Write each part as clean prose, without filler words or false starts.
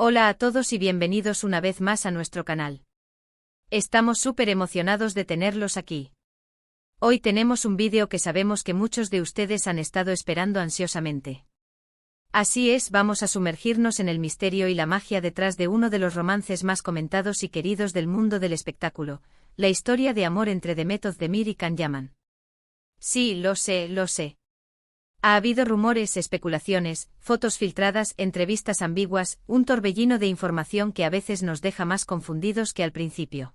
Hola a todos y bienvenidos una vez más a nuestro canal. Estamos súper emocionados de tenerlos aquí. Hoy tenemos un vídeo que sabemos que muchos de ustedes han estado esperando ansiosamente. Así es, vamos a sumergirnos en el misterio y la magia detrás de uno de los romances más comentados y queridos del mundo del espectáculo, la historia de amor entre Demet Özdemir y Can Yaman. Sí, lo sé. Ha habido rumores, especulaciones, fotos filtradas, entrevistas ambiguas, un torbellino de información que a veces nos deja más confundidos que al principio.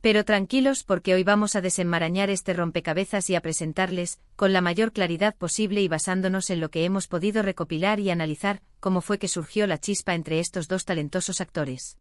Pero tranquilos porque hoy vamos a desenmarañar este rompecabezas y a presentarles, con la mayor claridad posible y basándonos en lo que hemos podido recopilar y analizar, cómo fue que surgió la chispa entre estos dos talentosos actores.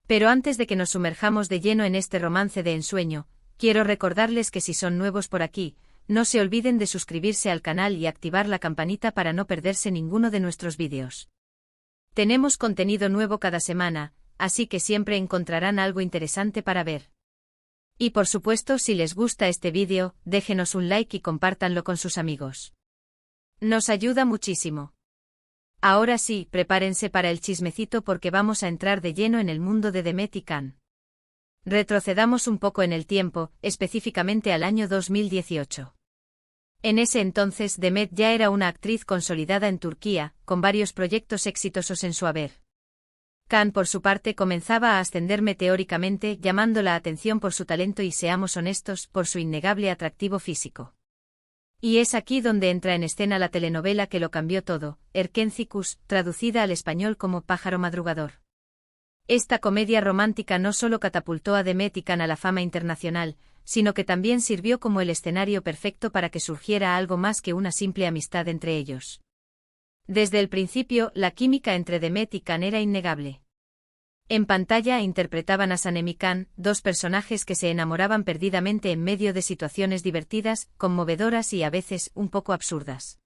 Pero antes de que nos sumerjamos de lleno en este romance de ensueño, quiero recordarles que si son nuevos por aquí, no se olviden de suscribirse al canal y activar la campanita para no perderse ninguno de nuestros vídeos. Tenemos contenido nuevo cada semana, así que siempre encontrarán algo interesante para ver. Y por supuesto, si les gusta este vídeo, déjenos un like y compártanlo con sus amigos. Nos ayuda muchísimo. Ahora sí, prepárense para el chismecito porque vamos a entrar de lleno en el mundo de Demet y Can. Retrocedamos un poco en el tiempo, específicamente al año 2018. En ese entonces Demet ya era una actriz consolidada en Turquía, con varios proyectos exitosos en su haber. Can, por su parte, comenzaba a ascender meteóricamente, llamando la atención por su talento y, seamos honestos, por su innegable atractivo físico. Y es aquí donde entra en escena la telenovela que lo cambió todo, Erkencikus, traducida al español como Pájaro Madrugador. Esta comedia romántica no solo catapultó a Demet y Can a la fama internacional, sino que también sirvió como el escenario perfecto para que surgiera algo más que una simple amistad entre ellos. Desde el principio, la química entre Demet y Can era innegable. En pantalla interpretaban a Sanem y Can, dos personajes que se enamoraban perdidamente en medio de situaciones divertidas, conmovedoras y a veces un poco absurdas.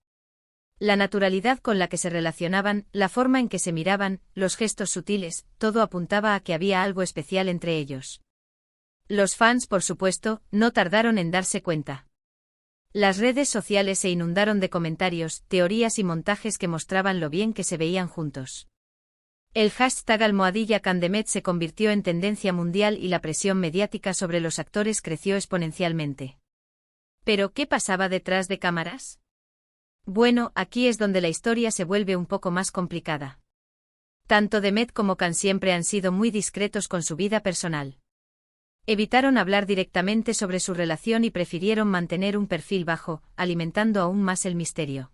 La naturalidad con la que se relacionaban, la forma en que se miraban, los gestos sutiles, todo apuntaba a que había algo especial entre ellos. Los fans, por supuesto, no tardaron en darse cuenta. Las redes sociales se inundaron de comentarios, teorías y montajes que mostraban lo bien que se veían juntos. El hashtag #CanDemet se convirtió en tendencia mundial y la presión mediática sobre los actores creció exponencialmente. ¿Pero qué pasaba detrás de cámaras? Bueno, aquí es donde la historia se vuelve un poco más complicada. Tanto Demet como Can siempre han sido muy discretos con su vida personal. Evitaron hablar directamente sobre su relación y prefirieron mantener un perfil bajo, alimentando aún más el misterio.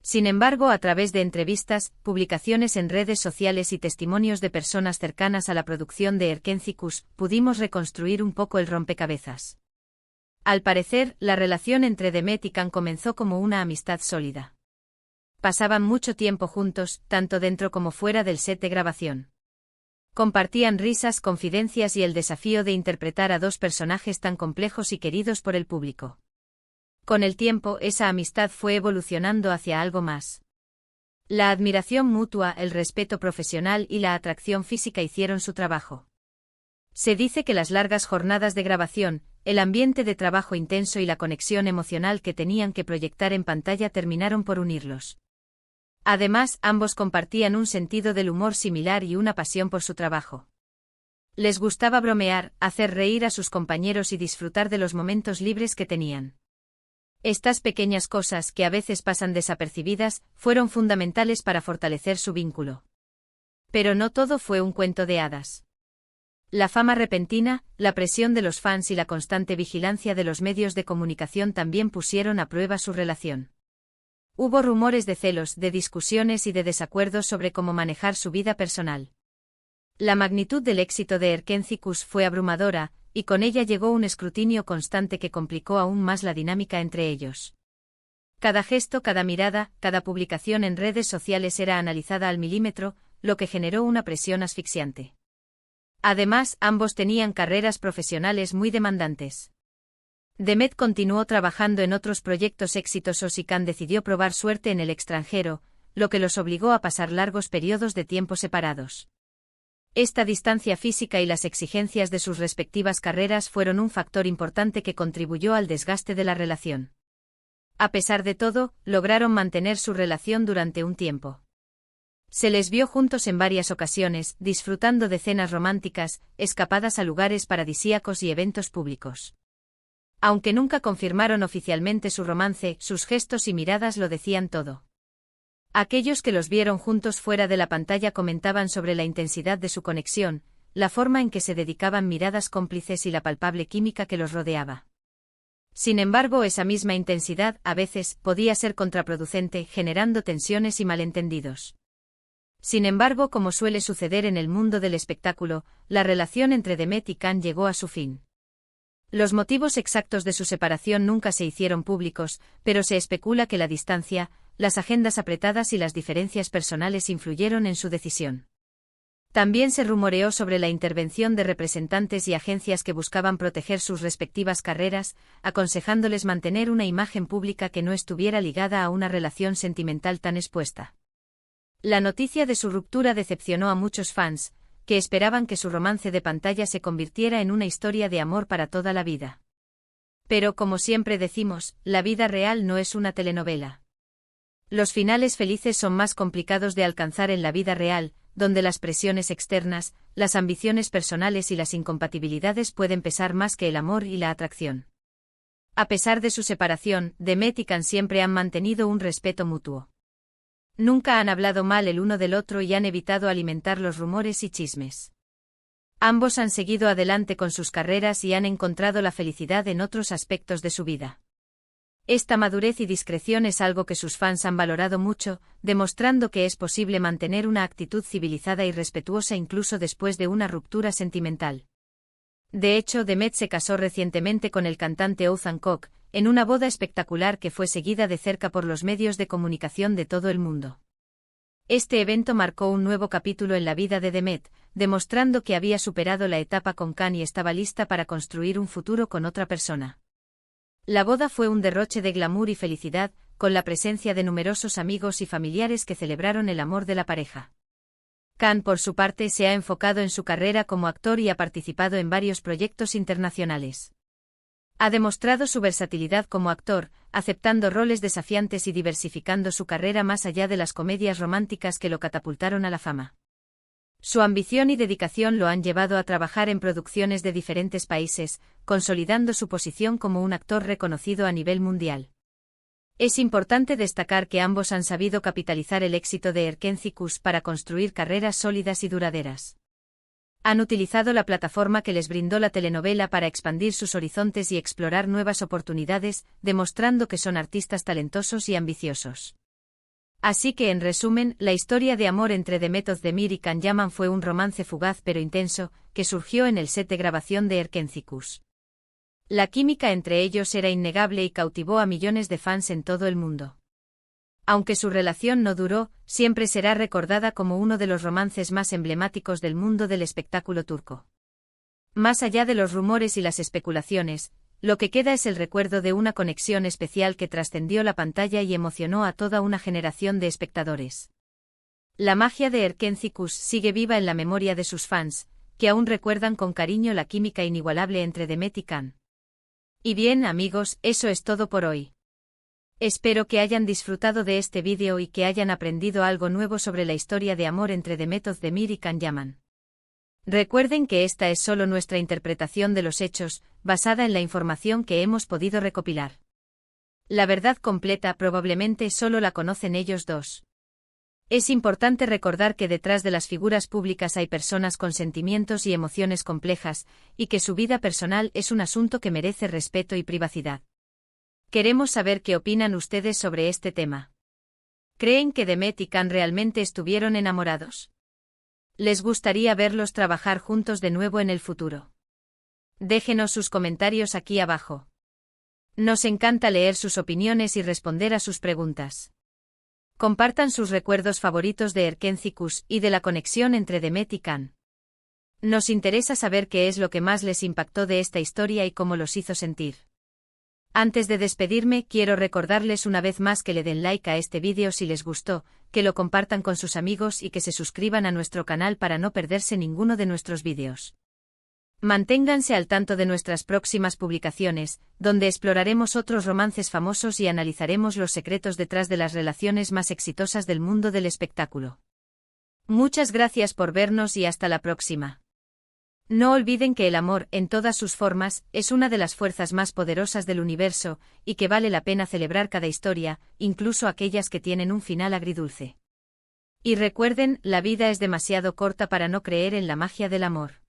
Sin embargo, a través de entrevistas, publicaciones en redes sociales y testimonios de personas cercanas a la producción de Erkencikus, pudimos reconstruir un poco el rompecabezas. Al parecer, la relación entre Demet y Can comenzó como una amistad sólida. Pasaban mucho tiempo juntos, tanto dentro como fuera del set de grabación. Compartían risas, confidencias y el desafío de interpretar a dos personajes tan complejos y queridos por el público. Con el tiempo, esa amistad fue evolucionando hacia algo más. La admiración mutua, el respeto profesional y la atracción física hicieron su trabajo. Se dice que las largas jornadas de grabación, el ambiente de trabajo intenso y la conexión emocional que tenían que proyectar en pantalla terminaron por unirlos. Además, ambos compartían un sentido del humor similar y una pasión por su trabajo. Les gustaba bromear, hacer reír a sus compañeros y disfrutar de los momentos libres que tenían. Estas pequeñas cosas, que a veces pasan desapercibidas, fueron fundamentales para fortalecer su vínculo. Pero no todo fue un cuento de hadas. La fama repentina, la presión de los fans y la constante vigilancia de los medios de comunicación también pusieron a prueba su relación. Hubo rumores de celos, de discusiones y de desacuerdos sobre cómo manejar su vida personal. La magnitud del éxito de Erkencikus fue abrumadora, y con ella llegó un escrutinio constante que complicó aún más la dinámica entre ellos. Cada gesto, cada mirada, cada publicación en redes sociales era analizada al milímetro, lo que generó una presión asfixiante. Además, ambos tenían carreras profesionales muy demandantes. Demet continuó trabajando en otros proyectos exitosos y Can decidió probar suerte en el extranjero, lo que los obligó a pasar largos periodos de tiempo separados. Esta distancia física y las exigencias de sus respectivas carreras fueron un factor importante que contribuyó al desgaste de la relación. A pesar de todo, lograron mantener su relación durante un tiempo. Se les vio juntos en varias ocasiones, disfrutando de cenas románticas, escapadas a lugares paradisíacos y eventos públicos. Aunque nunca confirmaron oficialmente su romance, sus gestos y miradas lo decían todo. Aquellos que los vieron juntos fuera de la pantalla comentaban sobre la intensidad de su conexión, la forma en que se dedicaban miradas cómplices y la palpable química que los rodeaba. Sin embargo, esa misma intensidad, a veces, podía ser contraproducente, generando tensiones y malentendidos. Sin embargo, como suele suceder en el mundo del espectáculo, la relación entre Demet y Can llegó a su fin. Los motivos exactos de su separación nunca se hicieron públicos, pero se especula que la distancia, las agendas apretadas y las diferencias personales influyeron en su decisión. También se rumoreó sobre la intervención de representantes y agencias que buscaban proteger sus respectivas carreras, aconsejándoles mantener una imagen pública que no estuviera ligada a una relación sentimental tan expuesta. La noticia de su ruptura decepcionó a muchos fans, que esperaban que su romance de pantalla se convirtiera en una historia de amor para toda la vida. Pero como siempre decimos, la vida real no es una telenovela. Los finales felices son más complicados de alcanzar en la vida real, donde las presiones externas, las ambiciones personales y las incompatibilidades pueden pesar más que el amor y la atracción. A pesar de su separación, Demet y Can siempre han mantenido un respeto mutuo. Nunca han hablado mal el uno del otro y han evitado alimentar los rumores y chismes. Ambos han seguido adelante con sus carreras y han encontrado la felicidad en otros aspectos de su vida. Esta madurez y discreción es algo que sus fans han valorado mucho, demostrando que es posible mantener una actitud civilizada y respetuosa incluso después de una ruptura sentimental. De hecho, Demet se casó recientemente con el cantante Othman Koch, en una boda espectacular que fue seguida de cerca por los medios de comunicación de todo el mundo. Este evento marcó un nuevo capítulo en la vida de Demet, demostrando que había superado la etapa con Can y estaba lista para construir un futuro con otra persona. La boda fue un derroche de glamour y felicidad, con la presencia de numerosos amigos y familiares que celebraron el amor de la pareja. Can, por su parte, se ha enfocado en su carrera como actor y ha participado en varios proyectos internacionales. Ha demostrado su versatilidad como actor, aceptando roles desafiantes y diversificando su carrera más allá de las comedias románticas que lo catapultaron a la fama. Su ambición y dedicación lo han llevado a trabajar en producciones de diferentes países, consolidando su posición como un actor reconocido a nivel mundial. Es importante destacar que ambos han sabido capitalizar el éxito de Erkenzikus para construir carreras sólidas y duraderas. Han utilizado la plataforma que les brindó la telenovela para expandir sus horizontes y explorar nuevas oportunidades, demostrando que son artistas talentosos y ambiciosos. Así que en resumen, la historia de amor entre Demet Özdemir y Can Yaman fue un romance fugaz pero intenso, que surgió en el set de grabación de Erkenzikus. La química entre ellos era innegable y cautivó a millones de fans en todo el mundo. Aunque su relación no duró, siempre será recordada como uno de los romances más emblemáticos del mundo del espectáculo turco. Más allá de los rumores y las especulaciones, lo que queda es el recuerdo de una conexión especial que trascendió la pantalla y emocionó a toda una generación de espectadores. La magia de Erkenzikus sigue viva en la memoria de sus fans, que aún recuerdan con cariño la química inigualable entre Demet y Can. Y bien, amigos, eso es todo por hoy. Espero que hayan disfrutado de este vídeo y que hayan aprendido algo nuevo sobre la historia de amor entre Demet Özdemir y Can Yaman. Recuerden que esta es solo nuestra interpretación de los hechos, basada en la información que hemos podido recopilar. La verdad completa probablemente solo la conocen ellos dos. Es importante recordar que detrás de las figuras públicas hay personas con sentimientos y emociones complejas, y que su vida personal es un asunto que merece respeto y privacidad. Queremos saber qué opinan ustedes sobre este tema. ¿Creen que Demet y Can realmente estuvieron enamorados? ¿Les gustaría verlos trabajar juntos de nuevo en el futuro? Déjenos sus comentarios aquí abajo. Nos encanta leer sus opiniones y responder a sus preguntas. Compartan sus recuerdos favoritos de Erkenzikus y de la conexión entre Demet y Can. Nos interesa saber qué es lo que más les impactó de esta historia y cómo los hizo sentir. Antes de despedirme, quiero recordarles una vez más que le den like a este vídeo si les gustó, que lo compartan con sus amigos y que se suscriban a nuestro canal para no perderse ninguno de nuestros vídeos. Manténganse al tanto de nuestras próximas publicaciones, donde exploraremos otros romances famosos y analizaremos los secretos detrás de las relaciones más exitosas del mundo del espectáculo. Muchas gracias por vernos y hasta la próxima. No olviden que el amor, en todas sus formas, es una de las fuerzas más poderosas del universo, y que vale la pena celebrar cada historia, incluso aquellas que tienen un final agridulce. Y recuerden, la vida es demasiado corta para no creer en la magia del amor.